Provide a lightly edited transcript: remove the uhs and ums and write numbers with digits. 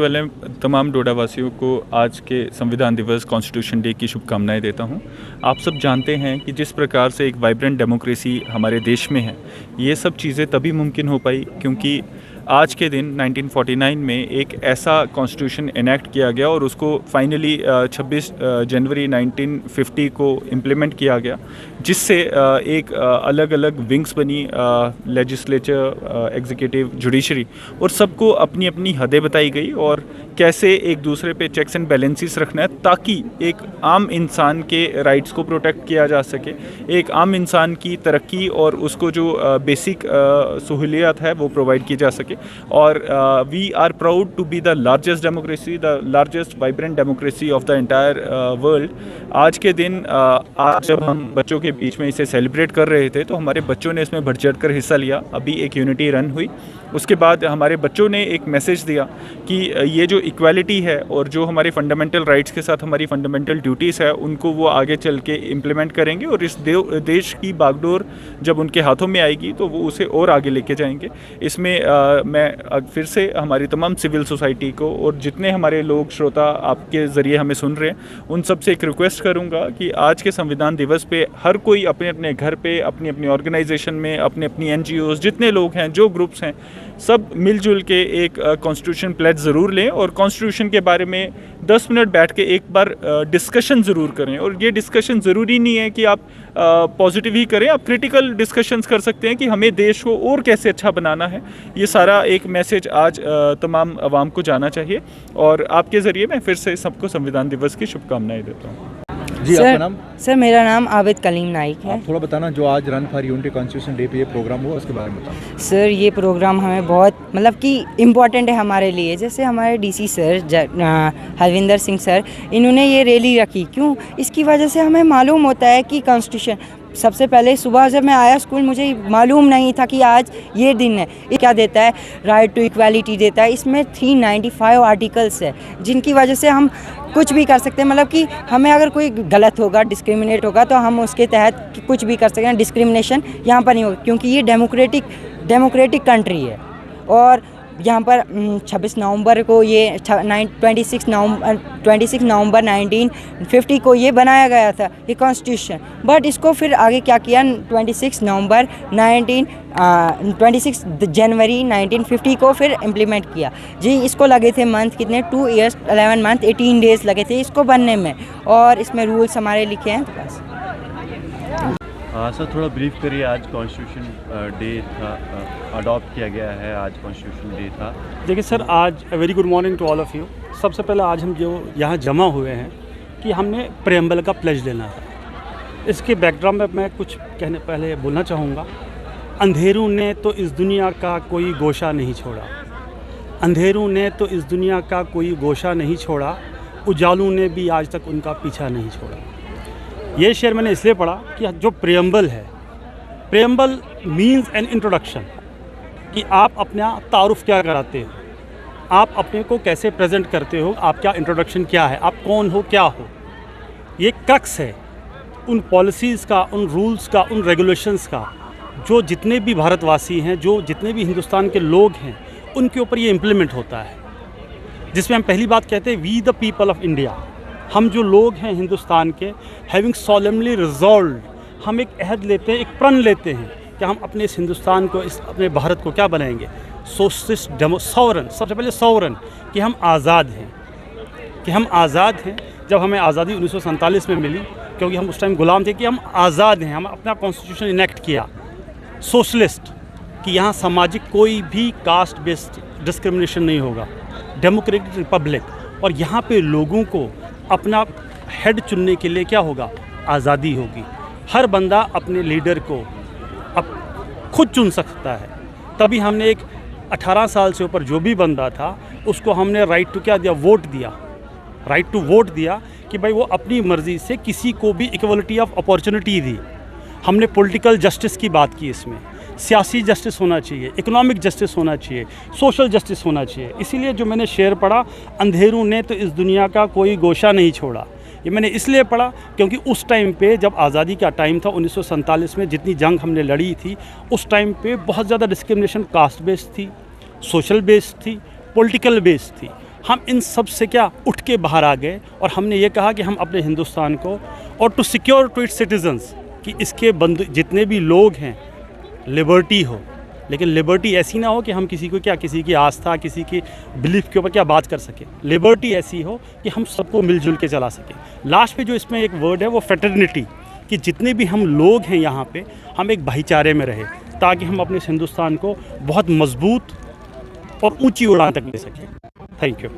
पहले तमाम डोडा वासियों को आज के संविधान दिवस कॉन्स्टिट्यूशन डे की शुभकामनाएं देता हूं। आप सब जानते हैं कि जिस प्रकार से एक वाइब्रेंट डेमोक्रेसी हमारे देश में है, ये सब चीज़ें तभी मुमकिन हो पाई क्योंकि आज के दिन 1949 में एक ऐसा कॉन्स्टिट्यूशन इनेक्ट किया गया और उसको फाइनली 26 जनवरी 1950 को इम्प्लीमेंट किया गया, जिससे एक अलग अलग विंग्स बनी, लेजिस्लेचर, एग्जीक्यूटिव, जुडिशरी, और सबको अपनी अपनी हदें बताई गई और कैसे एक दूसरे पे चेक्स एंड बैलेंसेस रखना है ताकि एक आम इंसान के राइट्स को प्रोटेक्ट किया जा सके, एक आम इंसान की तरक्की और उसको जो बेसिक सहूलियत है वो प्रोवाइड की जा सके। और we are proud to be the largest democracy, the largest vibrant democracy of the entire world. आज के दिन आज जब हम बच्चों के बीच में इसे सेलिब्रेट कर रहे थे तो हमारे बच्चों ने इसमें बढ़ चढ़ कर हिस्सा लिया। अभी एक यूनिटी रन हुई, उसके बाद हमारे बच्चों ने एक मैसेज दिया कि ये जो इक्वालिटी है और जो हमारे फंडामेंटल राइट्स के साथ हमारी फंडामेंटल ड्यूटीज़ है उनको वो आगे चल के इम्प्लीमेंट करेंगे और इस देश की बागडोर जब उनके हाथों में आएगी तो वो उसे और आगे लेके जाएंगे। इसमें मैं फिर से हमारी तमाम सिविल सोसाइटी को और जितने हमारे लोग श्रोता आपके ज़रिए हमें सुन रहे हैं उन सब से एक रिक्वेस्ट करूंगा कि आज के संविधान दिवस पे हर कोई अपने अपने घर पे, अपनी अपनी ऑर्गेनाइजेशन में, अपने अपनी NGOs, जितने लोग हैं, जो ग्रुप्स हैं, सब मिलजुल के एक कॉन्स्टिट्यूशन प्लेज ज़रूर लें और कॉन्स्टिट्यूशन के बारे में 10 मिनट बैठ के एक बार डिस्कशन ज़रूर करें। और ये डिस्कशन ज़रूरी नहीं है कि आप पॉजिटिव ही करें, आप क्रिटिकल डिस्कशंस कर सकते हैं कि हमें देश को और कैसे अच्छा बनाना है। ये सारा एक मैसेज आज तमाम आवाम को जाना चाहिए और आपके ज़रिए मैं फिर से सबको संविधान दिवस की शुभकामनाएं देता हूँ। जी, आपका नाम? सर, मेरा नाम आबिद कलीम नाइक है। आप थोड़ा बताना, जो आज run for unity constitution day पे ये प्रोग्राम हुआ उसके बारे में बताओ। सर, ये प्रोग्राम हमें बहुत मतलब कि इम्पॉर्टेंट है हमारे लिए। जैसे हमारे DC sir Harvinder Singh sir, इन्होंने ये रैली रखी, क्यों? इसकी वजह से हमें मालूम होता है कि कॉन्स्टिट्यूशन, सबसे पहले सुबह जब मैं आया स्कूल मुझे मालूम नहीं था कि आज ये दिन है। ये क्या देता है? राइट टू इक्वालिटी देता है। इसमें 395 आर्टिकल्स है जिनकी वजह से हम कुछ भी कर सकते हैं। मतलब कि हमें अगर कोई गलत होगा, डिस्क्रिमिनेट होगा, तो हम उसके तहत कुछ भी कर सकते हैं। डिस्क्रिमिनेशन यहाँ पर नहीं होगा क्योंकि ये डेमोक्रेटिक कंट्री है। और यहाँ पर 26 नवंबर को ये 26 नवंबर 1950 को ये बनाया गया था, ये कॉन्स्टिट्यूशन। बट इसको फिर आगे क्या किया? 26 जनवरी 1950 को फिर इम्प्लीमेंट किया। जी, इसको लगे थे मंथ कितने? 2 years 11 month 18 days लगे थे इसको बनने में। और इसमें रूल्स हमारे लिखे हैं। तो बस सर, थोड़ा ब्रीफ करिए। आज कॉन्स्टिट्यूशन डे था, अडॉप्ट किया गया है, आज कॉन्स्टिट्यूशन डे था। देखिए सर, आज very good morning to all of you. सबसे पहले आज हम जो यहाँ जमा हुए हैं कि हमने प्रेम्बल का प्लेज लेना है। इसके बैकग्राउंड में मैं कुछ पहले बोलना चाहूँगा। अंधेरों ने तो इस दुनिया का कोई गोशा नहीं छोड़ा, अंधेरों ने तो इस दुनिया का कोई गोशा नहीं छोड़ा, उजालों ने भी आज तक उनका पीछा नहीं छोड़ा। ये शेर मैंने इसलिए पढ़ा कि जो प्रेम्बल है, प्रेम्बल मीन्स एन इंट्रोडक्शन, कि आप अपना तारुफ क्या कराते हो, आप अपने को कैसे प्रेजेंट करते हो, आपका इंट्रोडक्शन क्या है, आप कौन हो, क्या हो। ये क्रक्स है उन पॉलिसीज़ का, उन रूल्स का, उन रेगुलेशंस का, जो जितने भी भारतवासी हैं, जो जितने भी हिंदुस्तान के लोग हैं, उनके ऊपर ये इम्प्लीमेंट होता है। जिसमें हम पहली बात कहते हैं, we the people of India, हम जो लोग हैं हिंदुस्तान के, हैविंग सॉलेमली रिजॉल्व्ड, हम एक अहद लेते हैं, एक प्रण लेते हैं कि हम अपने इस हिंदुस्तान को, इस अपने भारत को क्या बनाएंगे? सोशलिस्ट सॉवरन, सबसे पहले सॉवरन, कि हम आज़ाद हैं, कि हम आज़ाद हैं। जब हमें आज़ादी 1947 में मिली, क्योंकि हम उस टाइम गुलाम थे, कि हम आज़ाद हैं, हम अपना कॉन्स्टिट्यूशन इनेक्ट किया सोशलिस्ट, कि यहाँ सामाजिक कोई भी कास्ट बेस्ड डिस्क्रिमिनेशन नहीं होगा, डेमोक्रेटिक रिपब्लिक। और यहाँ पे लोगों को अपना हेड चुनने के लिए क्या होगा? आज़ादी होगी। हर बंदा अपने लीडर को अब खुद चुन सकता है। तभी हमने एक 18 साल से ऊपर जो भी बंदा था उसको हमने राइट टू क्या दिया? वोट दिया। राइट टू वोट दिया कि भाई वो अपनी मर्ज़ी से किसी को भी इक्वलिटी ऑफ अपॉर्चुनिटी दी। हमने पॉलिटिकल जस्टिस की बात की, इसमें सियासी जस्टिस होना चाहिए, इकोनॉमिक जस्टिस होना चाहिए, सोशल जस्टिस होना चाहिए। इसीलिए जो मैंने शेर पढ़ा, अंधेरों ने तो इस दुनिया का कोई गोशा नहीं छोड़ा, ये मैंने इसलिए पढ़ा क्योंकि उस टाइम पे जब आज़ादी का टाइम था 1947 में, जितनी जंग हमने लड़ी थी, उस टाइम पे बहुत ज़्यादा डिस्क्रिमिनेशन कास्ट बेस्ड थी, सोशल बेस्ड थी, पॉलिटिकल बेस्ड थी। हम इन सब से क्या उठ के बाहर आ गए और हमने ये कहा कि हम अपने हिंदुस्तान को और to secure to its citizens कि इसके जितने भी लोग हैं लिबर्टी हो, लेकिन लिबर्टी ऐसी ना हो कि हम किसी को क्या किसी की आस्था किसी की बिलीफ के ऊपर क्या बात कर सकें। लिबर्टी ऐसी हो कि हम सबको मिलजुल के चला सकें। लास्ट पे जो इसमें एक वर्ड है वो फ्रेटर्निटी, कि जितने भी हम लोग हैं यहाँ पे हम एक भाईचारे में रहें ताकि हम अपने हिंदुस्तान को बहुत मजबूत और ऊंची उड़ान तक ले सकें। Thank you.